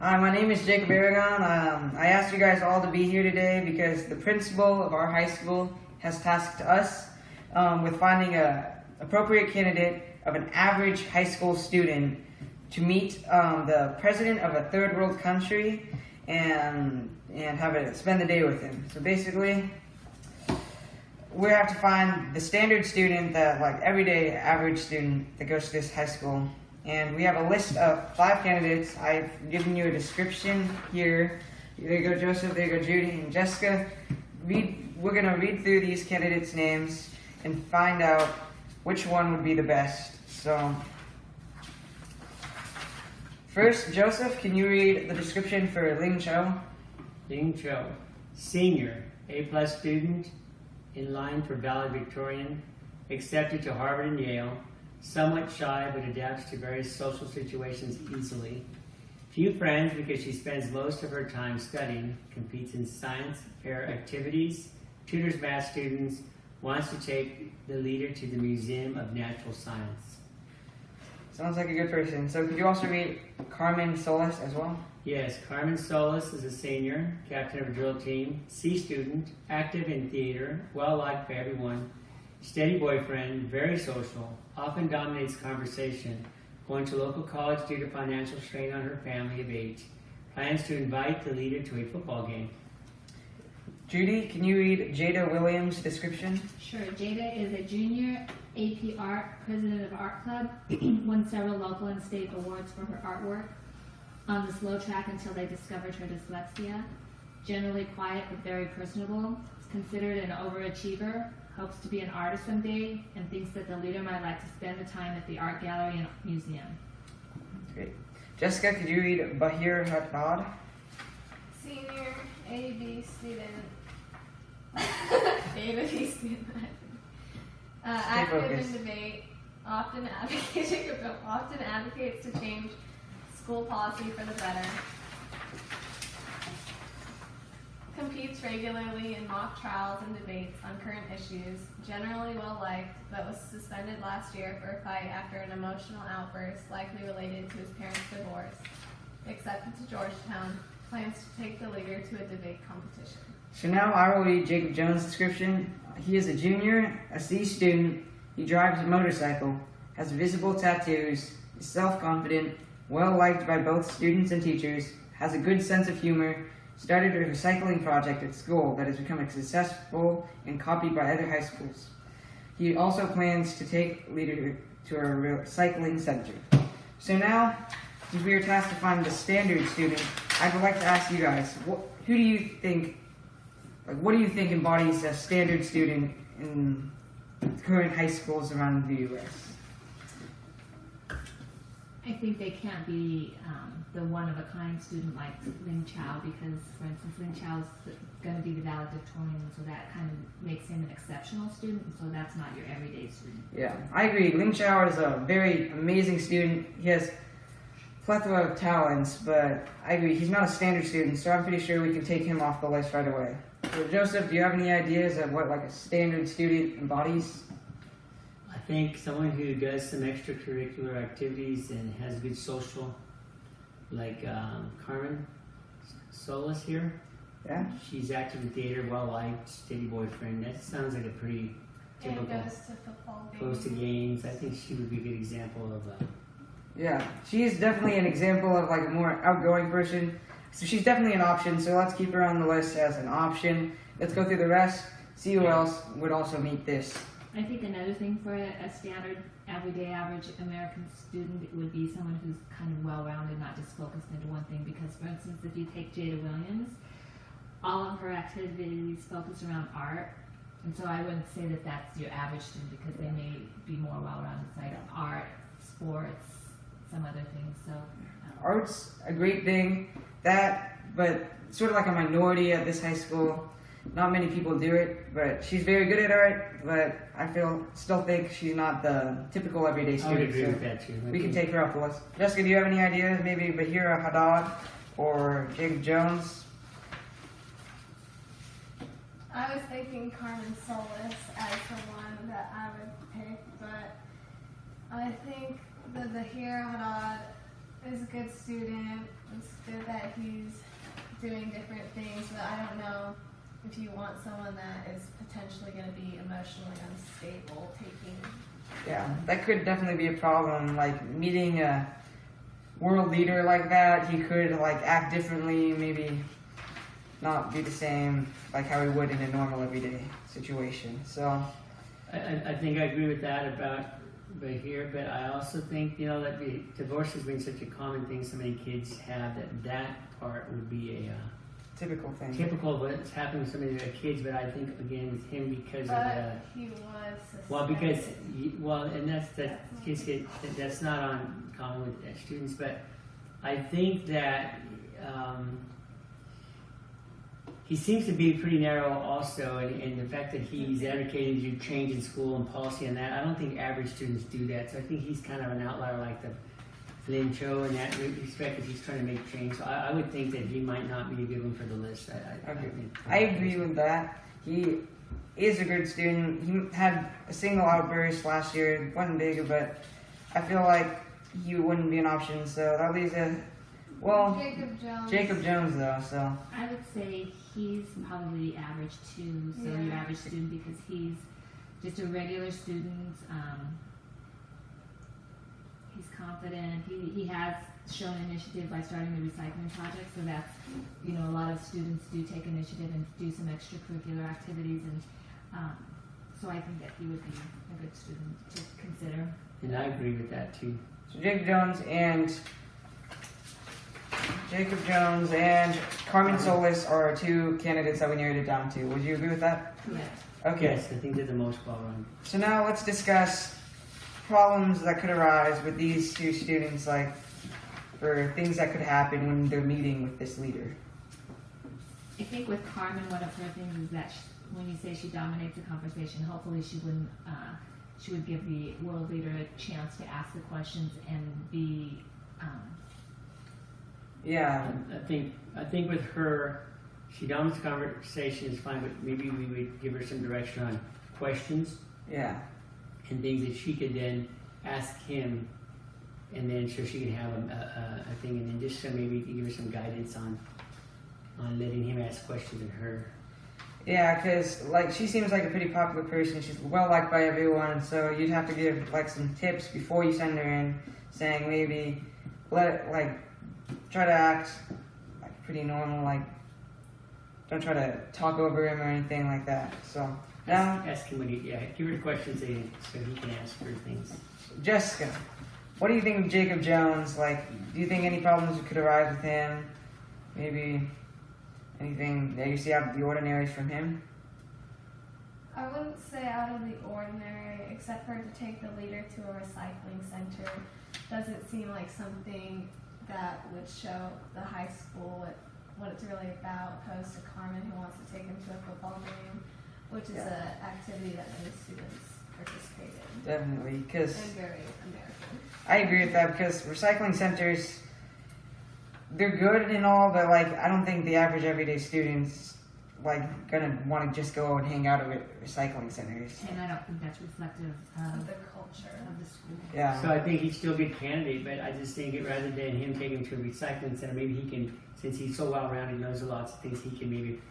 Hi, my name is Jacob Aragon. I asked you guys all to be here today because the principal of our high school has tasked us with finding an appropriate candidate of an average high school student to meet the president of a third world country and spend the day with him. So basically, we have to find the standard student, that like everyday average student that goes to this high school. And we have a list of 5 candidates. I've given you a description here. There you go, Joseph. There you go, Judy and Jessica. We're going to read through these candidates' names and find out which one would be the best. So, first, Joseph, can you read the description for Ling Cho? Ling Cho, senior, A+ student, in line for valedictorian, accepted to Harvard and Yale, somewhat shy but adapts to various social situations easily. Few friends because she spends most of her time studying, competes in science fair activities, tutors math students, wants to take the leader to the Museum of Natural Science. Sounds like a good person. So could you also read Carmen Solis as well? Yes, Carmen Solis is a senior, captain of a drill team, C student, active in theater, well-liked by everyone, steady boyfriend, very social, often dominates conversation, going to local college due to financial strain on her family of 8, plans to invite the leader to a football game. Judy, can you read Jada Williams' description? Sure. Jada is a junior AP Art, president of Art Club, won several local and state awards for her artwork, on the slow track until they discovered her dyslexia, generally quiet but very personable, is considered an overachiever, hopes to be an artist someday, and thinks that the leader might like to spend the time at the art gallery and museum. Great. Jessica, could you read Bahir Haddad? Senior A-B student. A-B student. Active in debate, often advocates to change school policy for the better. Competes regularly in mock trials and debates on current issues, generally well liked, but was suspended last year for a fight after an emotional outburst likely related to his parents' divorce. Accepted to Georgetown, plans to take the leader to a debate competition. So now I will read Jacob Jones' description. He is a junior, a C student, he drives a motorcycle, has visible tattoos, is self-confident, well liked by both students and teachers, has a good sense of humor, started a recycling project at school that has become successful and copied by other high schools. He also plans to take leader to a recycling center. So now, since we are tasked to find the standard student, I would like to ask you guys, what do you think embodies a standard student in current high schools around the U.S.? I think they can't be the one-of-a-kind student like Ling Chao because, for instance, Ling Chao is going to be the valedictorian, so that kind of makes him an exceptional student, and so that's not your everyday student. Yeah, I agree. Ling Chao is a very amazing student. He has a plethora of talents, but I agree, he's not a standard student, so I'm pretty sure we can take him off the list right away. So Joseph, do you have any ideas of what like a standard student embodies? I think someone who does some extracurricular activities and has good social, like Carmen Solis here. Yeah. She's active in theater, well-liked, steady boyfriend. That sounds like a pretty typical. And goes to football games. Goes to games. I think she would be a good example of Yeah, she's definitely an example of like a more outgoing person. So she's definitely an option, so let's keep her on the list as an option. Let's go through the rest, see who else would also meet this. I think another thing for a standard, everyday, average American student would be someone who's kind of well-rounded, not just focused into one thing. Because, for instance, if you take Jada Williams, all of her activities focus around art. And so I wouldn't say that that's your average student because they may be more well-rounded, like art, sports, some other things. So Art's a great thing, but sort of like a minority at this high school. Not many people do it, but she's very good at art, but I still think she's not the typical everyday student. I would agree with that too. We can take her off the list. Jessica, do you have any ideas? Maybe Bahira Haddad or Jacob Jones? I was thinking Carmen Solis as the one that I would pick, but I think the Bahir Haddad is a good student. It's good that that he's doing different things, but I don't know if you want someone that is potentially going to be emotionally unstable taking. Yeah, that could definitely be a problem. Like meeting a world leader like that, he could like act differently, maybe not be the same like how he would in a normal everyday situation. So I think I agree with that about here, but I also think, you know, that the divorce has been such a common thing so many kids have that part would be a typical thing. typical of what's happening to so many of their kids. But I think again with him because But of he was suspended. well, because and that kids get that's not uncommon with students, but I think that he seems to be pretty narrow also, and the fact that he's advocating to change in school and policy and that, I don't think average students do that. So I think he's kind of an outlier like the Flynn Cho in that respect, that he's trying to make change. So I would think that he might not be a good one for the list. I agree with that. He is a good student. He had a single outburst last year. It wasn't big, but I feel like he wouldn't be an option. So that leaves Jacob Jones though. So I would say he's probably the average too. So your average student, because he's just a regular student. He's confident. He has shown initiative by starting the recycling project. So that's, you know, a lot of students do take initiative and do some extracurricular activities, and so I think that he would be a good student to consider. And I agree with that too. So Jacob Jones and Carmen Solis are two candidates that we narrowed it down to. Would you agree with that? Correct. Okay. Yes, I think they're the most well run. So now let's discuss problems that could arise with these two students, like for things that could happen when they're meeting with this leader. I think with Carmen, one of her things is that when you say she dominates the conversation, hopefully she wouldn't. She would give the world leader a chance to ask the questions and be. Yeah. I think with her, she dominates the conversation is fine, but maybe we would give her some direction on questions. Yeah. And things that she could then ask him, and then so she can have a thing, and then just so maybe give her some guidance on letting him ask questions of her. Yeah, because like she seems like a pretty popular person. She's well liked by everyone, so you'd have to give like some tips before you send her in, saying maybe try to act like pretty normal, like don't try to talk over him or anything like that. So now ask him give her questions so he can ask her things. Jessica, what do you think of Jacob Jones? Like, do you think any problems could arise with him? Maybe anything that you see out of the ordinary from him? I wouldn't say out of the ordinary, except for to take the leader to a recycling center. Doesn't seem like something that would show the high school what it's really about, opposed to Carmen, who wants to take him to a football game, which is an activity that many students participate in. Definitely, because And very American. I agree with that, because recycling centers, they're good and all, but like I don't think the average everyday student's like gonna want to just go and hang out at recycling centers. And I don't think that's reflective Of of the culture. the school. Yeah. So I think he's still a good candidate, but I just think rather than him taking him to a recycling center, maybe he can, since he's so well rounded, knows lots of things, he can maybe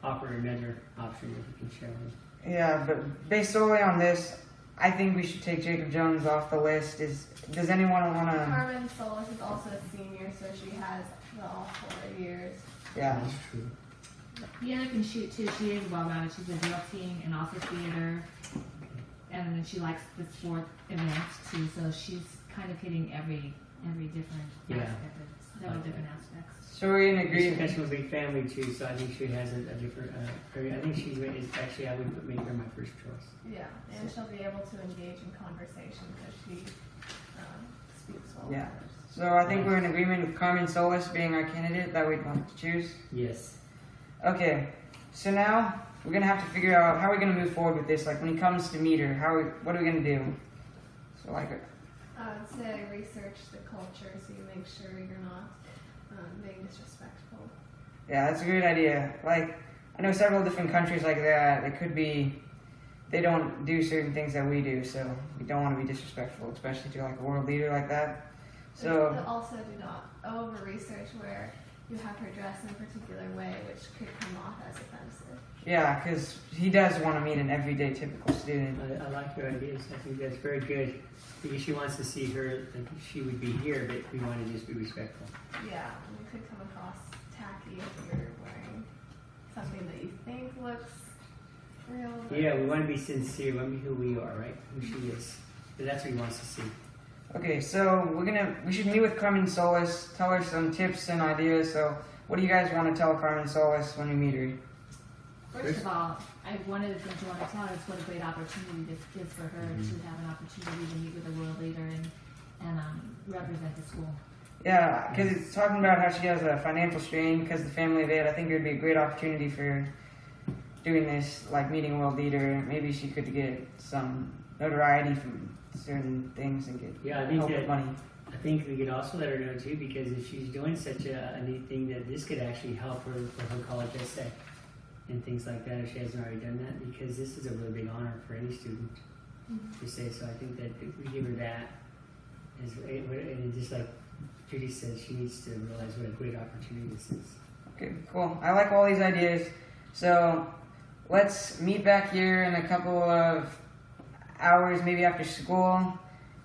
offer another option that he can share with. Yeah, but based solely on this, I think we should take Jacob Jones off the list. Does anyone want to? Carmen Solis is also a senior, so she has all 4 years. Yeah. That's true. Deanna can shoot too. She is well rounded. She's a drill team and also theater, and then she likes the sport events too. So she's kind of hitting every different aspect of several different aspects. So we're in agreement. She's a big family too, so I think she has a different. I think I would make her my first choice. Yeah, and she'll be able to engage in conversation because she speaks well. Yeah. So I think we're in agreement with Carmen Solis being our candidate that we'd want to choose. Yes. Okay, so now we're gonna have to figure out how we're gonna move forward with this. Like when he comes to meet her, what are we gonna do? So like, I would say research the culture so you make sure you're not being disrespectful. yeah, that's a great idea. Like I know several different countries like that. They don't do certain things that we do, so we don't want to be disrespectful, especially to like a world leader like that. So But also do not over-research where you have her dress in a particular way, which could come off as offensive. yeah, because he does want to meet an everyday typical student. I like your ideas. I think that's very good because she wants to see her. Like she would be here, but we want to just be respectful. Yeah, and it could come across tacky if you're wearing something that you think looks real. But Yeah, we want to be sincere. We want to be who we are, right? Who she is. But that's what he wants to see. Okay, so we should meet with Carmen Solis, tell her some tips and ideas. So what do you guys want to tell Carmen Solis when we meet her? First of all, one of the things I want to tell her is what a great opportunity this is for her to have an opportunity to meet with a world leader and represent the school. Yeah, because it's talking about how she has a financial strain because of the family of 8. I think it would be a great opportunity for her doing this, like meeting a world leader. Maybe she could get some notoriety from certain things and get Yeah, I think help with that money. I think we could also let her know too, because if she's doing such a neat thing, that this could actually help her for her college essay and things like that if she hasn't already done that, because this is a really big honor for any student to say. So I think that if we give her that, and just like Judy said, she needs to realize what a great opportunity this is. Okay, cool. I like all these ideas. So let's meet back here in a couple of hours, maybe after school,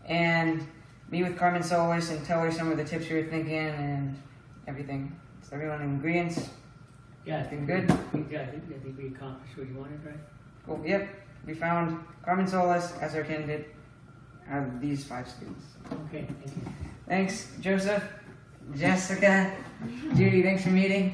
and meet with Carmen Solis and tell her some of the tips you were thinking and everything. Is everyone in agreement? Yeah, I Everything think good? Yeah, I think we accomplished what you wanted, right? Cool. Yep. We found Carmen Solis as our candidate out of these 5 students. Okay, thank you. Thanks, Joseph, Jessica, Judy. Thanks for meeting.